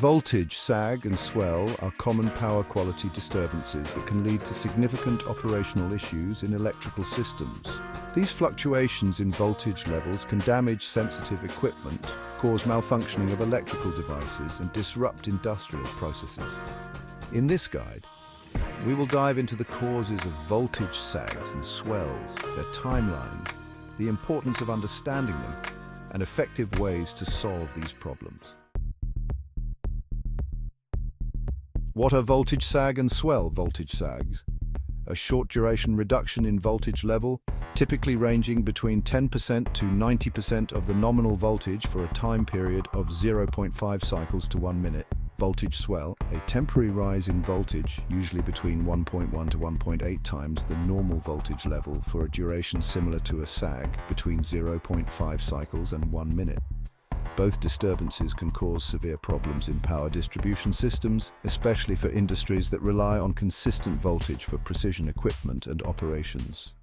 Voltage, sag and swell are common power quality disturbances that can lead to significant operational issues in electrical systems. These fluctuations in voltage levels can damage sensitive equipment, cause malfunctioning of electrical devices, and disrupt industrial processes. In this guide, we will dive into the causes of voltage sags and swells, their timelines, the importance of understanding them, and effective ways to solve these problems. What are voltage sag and swell? Voltage sags: a short duration reduction in voltage level, typically ranging between 10% to 90% of the nominal voltage for a time period of 0.5 cycles to 1 minute. Voltage swell: a temporary rise in voltage, usually between 1.1 to 1.8 times the normal voltage level for a duration similar to a sag, between 0.5 cycles and 1 minute. Both disturbances can cause severe problems in power distribution systems, especially for industries that rely on consistent voltage for precision equipment and operations.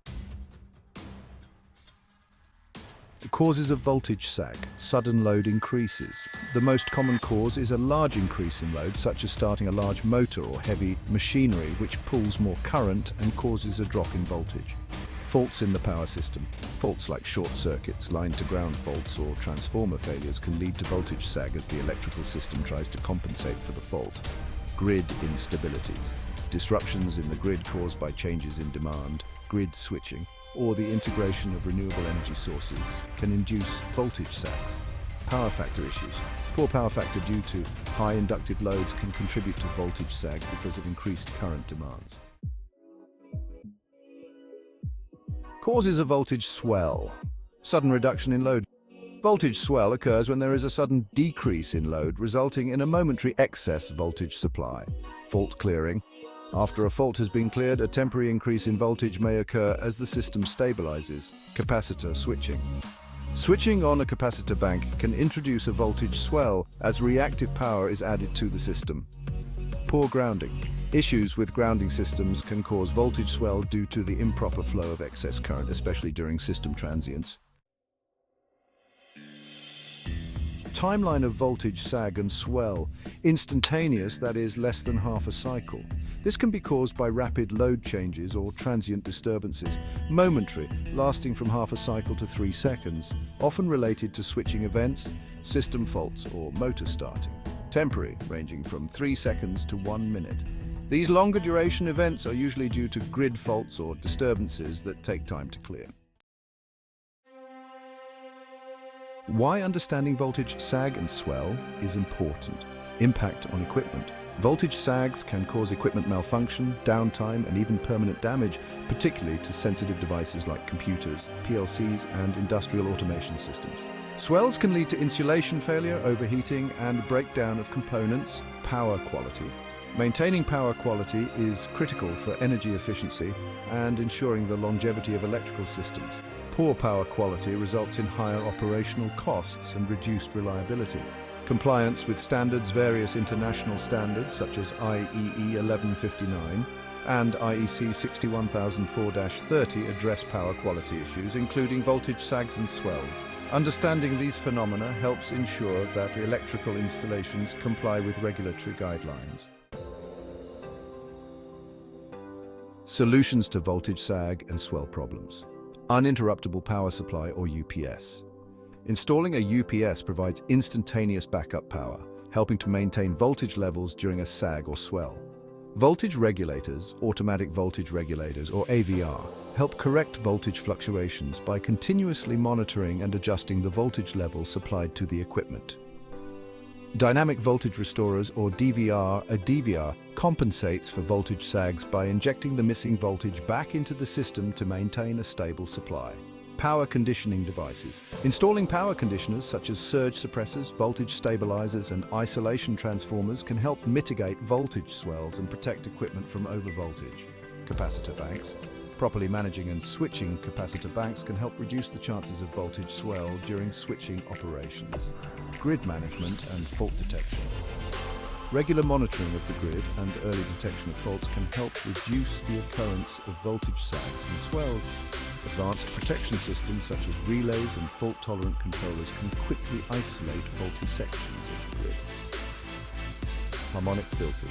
The causes of voltage sag: sudden load increases. The most common cause is a large increase in load, such as starting a large motor or heavy machinery, which pulls more current and causes a drop in voltage. Faults in the power system. Faults like short circuits, line-to-ground faults, or transformer failures can lead to voltage sag as the electrical system tries to compensate for the fault. Grid instabilities. Disruptions in the grid caused by changes in demand, grid switching, or the integration of renewable energy sources can induce voltage sags. Power factor issues. Poor power factor due to high inductive loads can contribute to voltage sag because of increased current demands. Causes of voltage swell: sudden reduction in load. Voltage swell occurs when there is a sudden decrease in load, resulting in a momentary excess voltage supply. Fault clearing. After a fault has been cleared, a temporary increase in voltage may occur as the system stabilizes. Capacitor switching. Switching on a capacitor bank can introduce a voltage swell as reactive power is added to the system. Poor grounding. Issues with grounding systems can cause voltage swell due to the improper flow of excess current, especially during system transients. Timeline of voltage sag and swell: instantaneous, that is, less than half a cycle. This can be caused by rapid load changes or transient disturbances. Momentary, lasting from half a cycle to 3 seconds, often related to switching events, system faults, or motor starting. Temporary, ranging from 3 seconds to 1 minute. These longer duration events are usually due to grid faults or disturbances that take time to clear. Why understanding voltage sag and swell is important. Impact on equipment. Voltage sags can cause equipment malfunction, downtime, and even permanent damage, particularly to sensitive devices like computers, PLCs, and industrial automation systems. Swells can lead to insulation failure, overheating, and breakdown of components. Power quality. Maintaining power quality is critical for energy efficiency and ensuring the longevity of electrical systems. Poor power quality results in higher operational costs and reduced reliability. Compliance with standards. Various international standards such as IEE 1159 and IEC 61004-30 address power quality issues, including voltage sags and swells. Understanding these phenomena helps ensure that the electrical installations comply with regulatory guidelines. Solutions to voltage sag and swell problems. Uninterruptible power supply, or UPS. Installing a UPS provides instantaneous backup power, helping to maintain voltage levels during a sag or swell. Voltage regulators, automatic voltage regulators, or AVR, help correct voltage fluctuations by continuously monitoring and adjusting the voltage level supplied to the equipment. Dynamic voltage restorers, or DVR. A DVR compensates for voltage sags by injecting the missing voltage back into the system to maintain a stable supply. Power conditioning devices. Installing power conditioners such as surge suppressors, voltage stabilizers, and isolation transformers can help mitigate voltage swells and protect equipment from overvoltage. Capacitor banks. Properly managing and switching capacitor banks can help reduce the chances of voltage swell during switching operations. Grid management and fault detection. Regular monitoring of the grid and early detection of faults can help reduce the occurrence of voltage sags and swells. Advanced protection systems such as relays and fault-tolerant controllers can quickly isolate faulty sections of the grid. Harmonic filters.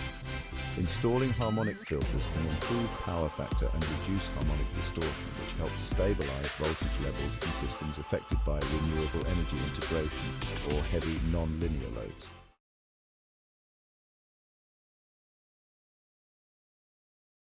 Installing harmonic filters can improve power factor and reduce harmonic distortion, which helps stabilize voltage levels in systems affected by renewable energy integration or heavy non-linear loads.